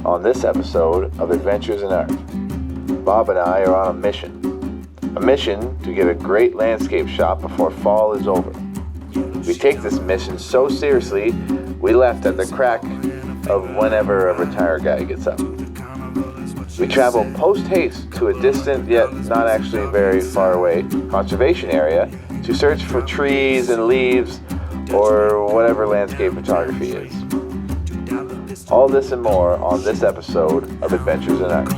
on this episode of Adventures in Art. Bob and I are on a mission to get a great landscape shot before fall is over. We take this mission so seriously, we left at the crack of whenever a retired guy gets up. We travel post-haste to a distant, yet not actually very far away, conservation area to search for trees and leaves or whatever landscape photography is. All this and more on this episode of Adventures in Art.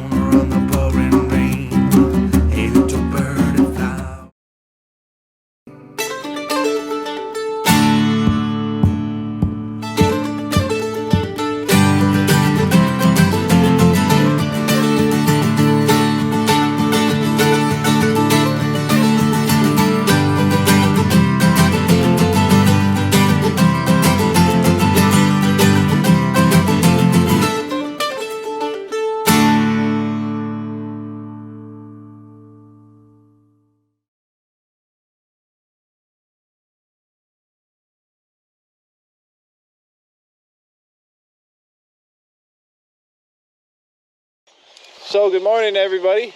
So good morning everybody.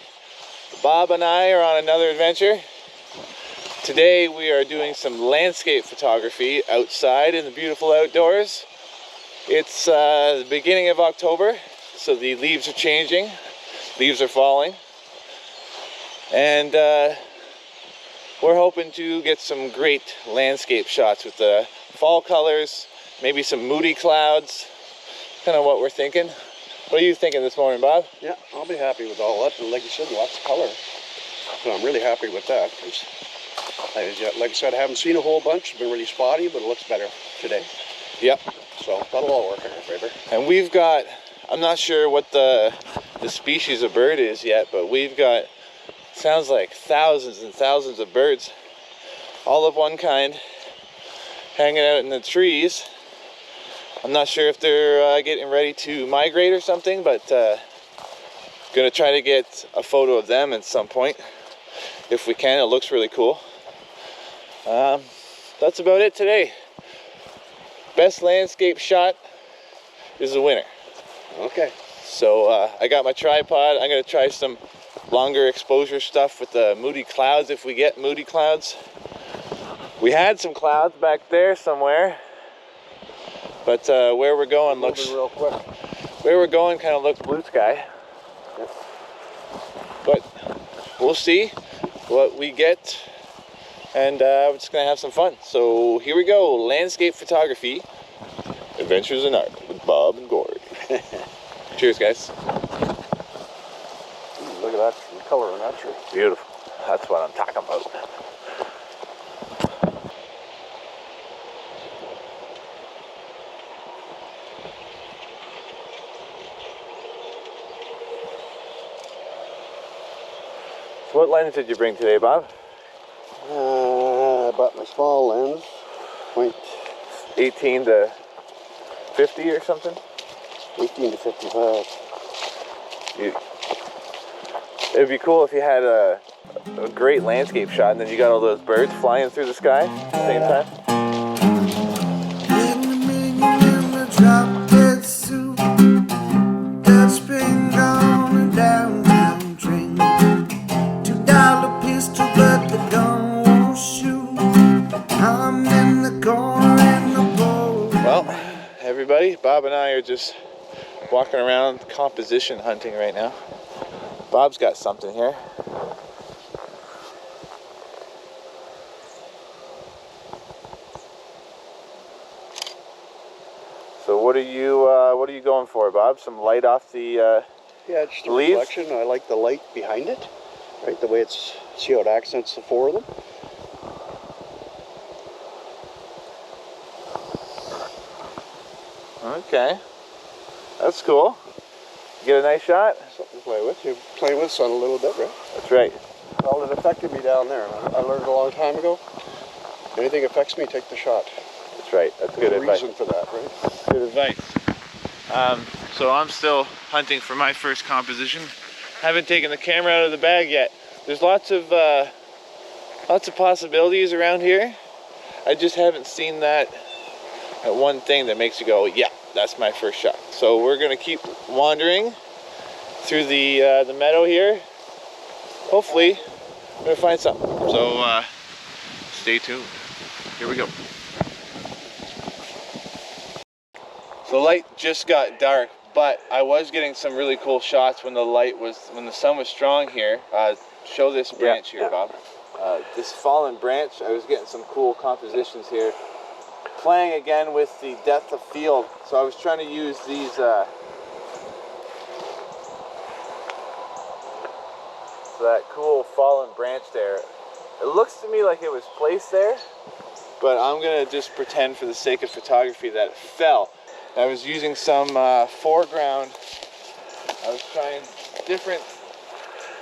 Bob and I are on another adventure. Today we are doing some landscape photography outside in the beautiful outdoors. It's the beginning of October, so the leaves are changing, leaves are falling, and we're hoping to get some great landscape shots with the fall colors, maybe some moody clouds, kind of what we're thinking. What are you thinking this morning, Bob? Yeah, I'll be happy with all that. And like you said, lots of color. So I'm really happy with that. Because, like I said, I haven't seen a whole bunch. It's been really spotty, but it looks better today. Yep. So that'll all work in our favor. And we've got, I'm not sure what the species of bird is yet, but we've got, sounds like thousands and thousands of birds, all of one kind, hanging out in the trees. I'm not sure if they're getting ready to migrate or something, but gonna try to get a photo of them at some point if we can. It looks really cool. That's about it today. Best landscape shot is the winner. Okay. So I got my tripod. I'm gonna try some longer exposure stuff with the moody clouds if we get moody clouds. We had some clouds back there somewhere. But where we're going looks real quick. Where we're going kind of looks blue sky. Yep. But we'll see what we get, and we're just gonna have some fun. So here we go, landscape photography, Adventures in Art with Bob and Kory. Cheers, guys. Ooh, look at that color in that tree. Beautiful. That's what I'm talking about. What lens did you bring today, Bob? I bought my small lens, point 18 to 50 or something? 18 to 55. It'd be cool if you had a great landscape shot and then you got all those birds flying through the sky at the same time. Well, everybody, Bob and I are just walking around composition hunting right now. Bob's got something here. So what are you going for, Bob? Some light off the yeah, just the leaves? reflection. I like the light behind it, right? The way it's, see how it accents the four of them. Okay, that's cool. You get a nice shot? Something to play with. You're playing with the sun a little bit, right? That's right. Well, it affected me down there. I learned a long time ago, anything affects me, take the shot. That's right. That's good advice. Reason for that, right? Good advice. So I'm still hunting for my first composition. Haven't taken the camera out of the bag yet. There's lots of possibilities around here. I just haven't seen that one thing that makes you go, yeah, that's my first shot. So we're gonna keep wandering through the meadow here. Hopefully, we're gonna find something. So stay tuned. Here we go. So the light just got dark, but I was getting some really cool shots when the sun was strong here. Show this branch here, Bob. This fallen branch, I was getting some cool compositions here. Playing again with the depth of field. So I was trying to use these so that cool fallen branch there. It looks to me like it was placed there, but I'm gonna just pretend for the sake of photography that it fell. I was using some foreground. I was trying different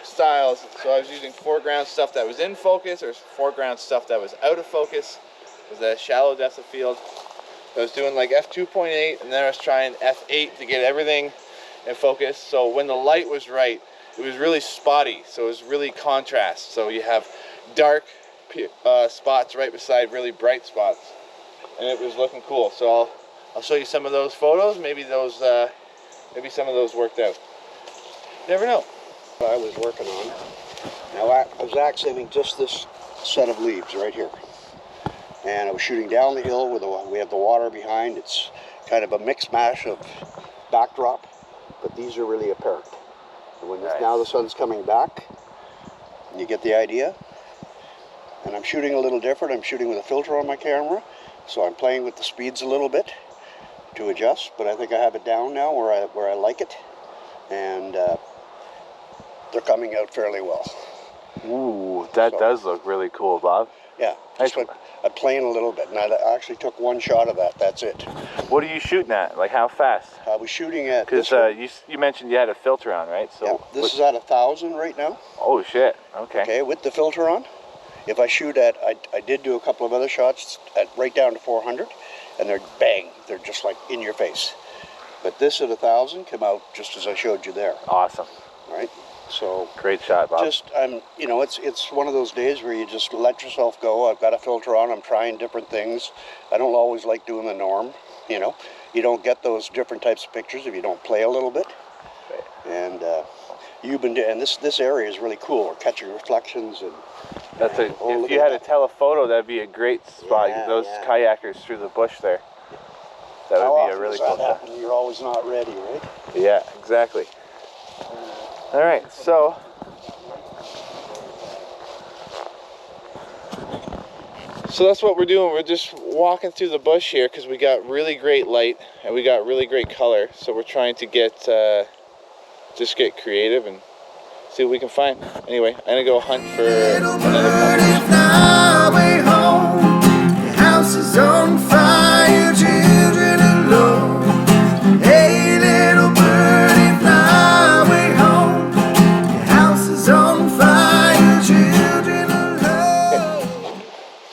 styles. So I was using foreground stuff that was in focus, or foreground stuff that was out of focus. It was a shallow depth of field. I was doing like f2.8, and then I was trying f8 to get everything in focus. So when the light was right, it was really spotty. So it was really contrast. So you have dark spots right beside really bright spots, and it was looking cool. So I'll show you some of those photos. Maybe some of those worked out. Never know. I was working on. Now I was accenting just this set of leaves right here, and I was shooting down the hill with we have the water behind. It's kind of a mixed mash of backdrop, but these are really apparent. And when now the sun's coming back, you get the idea. And I'm shooting a little different. I'm shooting with a filter on my camera, so I'm playing with the speeds a little bit to adjust, but I think I have it down now where I like it, and they're coming out fairly well. Ooh, that does look really cool, Bob. Yeah, I'm playing a little bit, and I actually took one shot of that. That's it. What are you shooting at? Like how fast? I was shooting at because you mentioned you had a filter on, right? So yeah, this is at 1,000 right now. Oh shit! Okay. Okay, with the filter on. If I shoot at, I did do a couple of other shots at right down to 400, and they're bang, they're just like in your face. But this at 1,000 came out just as I showed you there. Awesome. Right. So great shot, Bob. You know, it's one of those days where you just let yourself go. I've got a filter on. I'm trying different things. I don't always like doing the norm. You know, you don't get those different types of pictures if you don't play a little bit. And this area is really cool. We're catching reflections and. If you had to tell a photo, that'd be a great spot. Yeah, those kayakers through the bush there. That would be a really cool shot. You're always not ready, right? Yeah, exactly. All right, so that's what we're doing. We're just walking through the bush here because we got really great light and we got really great color. So we're trying to get creative and see what we can find. Anyway, I'm gonna go hunt for another highway home. The house is on fire, children alone. Hey, little birdie, fly away home. The house is on fire, children alone.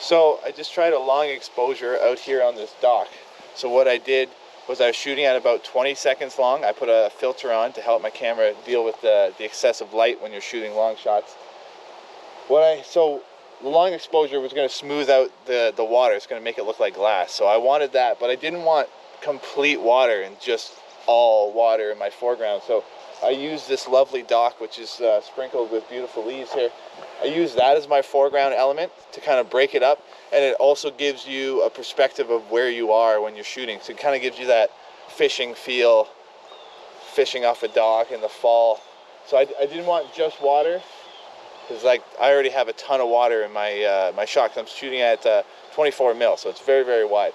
So I just tried a long exposure out here on this dock. So what I did was I was shooting at about 20 seconds long. I put a filter on to help my camera deal with the excessive light when you're shooting long shots. So the long exposure was going to smooth out the water. It's going to make it look like glass. So I wanted that, but I didn't want complete water and just all water in my foreground. So I used this lovely dock, which is sprinkled with beautiful leaves here. I used that as my foreground element to kind of break it up. And it also gives you a perspective of where you are when you're shooting. So it kind of gives you that fishing feel, fishing off a dock in the fall. So I didn't want just water, because like I already have a ton of water in my my shot. I'm shooting at 24 mil, so it's very, very wide.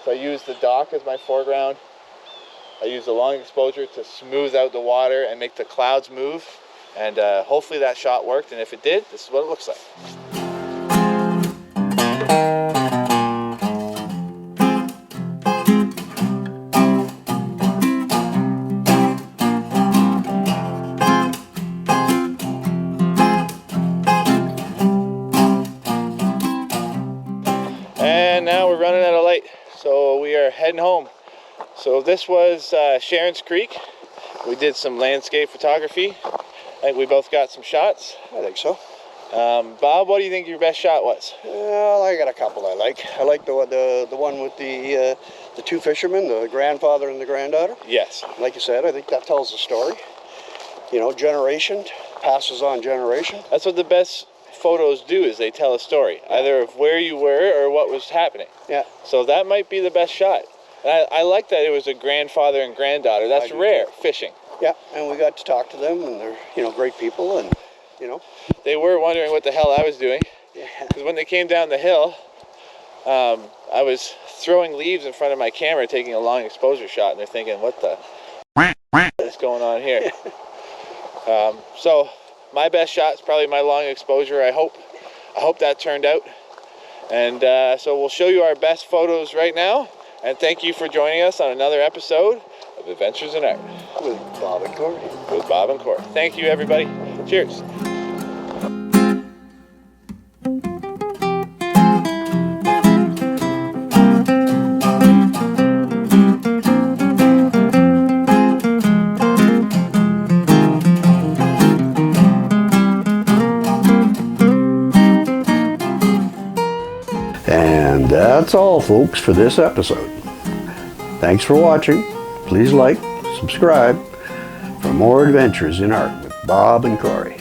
So I used the dock as my foreground. I used the long exposure to smooth out the water and make the clouds move. And hopefully that shot worked. And if it did, this is what it looks like. And now we're running out of light, so we are heading home. So this was Sharon's Creek. We did some landscape photography. I think we both got some shots. I think so. Bob, what do you think your best shot was? Well, I got a couple I like. I like the one with the two fishermen, the grandfather and the granddaughter. Yes. Like you said, I think that tells the story. You know, generation passes on generation. That's what the best photos do, is they tell a story, either of where you were or what was happening. Yeah. So that might be the best shot. And I like that it was a grandfather and granddaughter. That's rare fishing. Yeah, and we got to talk to them, and they're, you know, great people, and, you know. They were wondering what the hell I was doing. Yeah. Because when they came down the hill, I was throwing leaves in front of my camera, taking a long exposure shot, and they're thinking, what the is going on here? So my best shot is probably my long exposure. I hope that turned out. And so we'll show you our best photos right now. And thank you for joining us on another episode of Adventures in Art With Bob and Kory. With Bob and Kory. Thank you, everybody. Cheers. And that's all, folks, for this episode. Thanks for watching. Please like, subscribe for more adventures in art with Bob and Kory.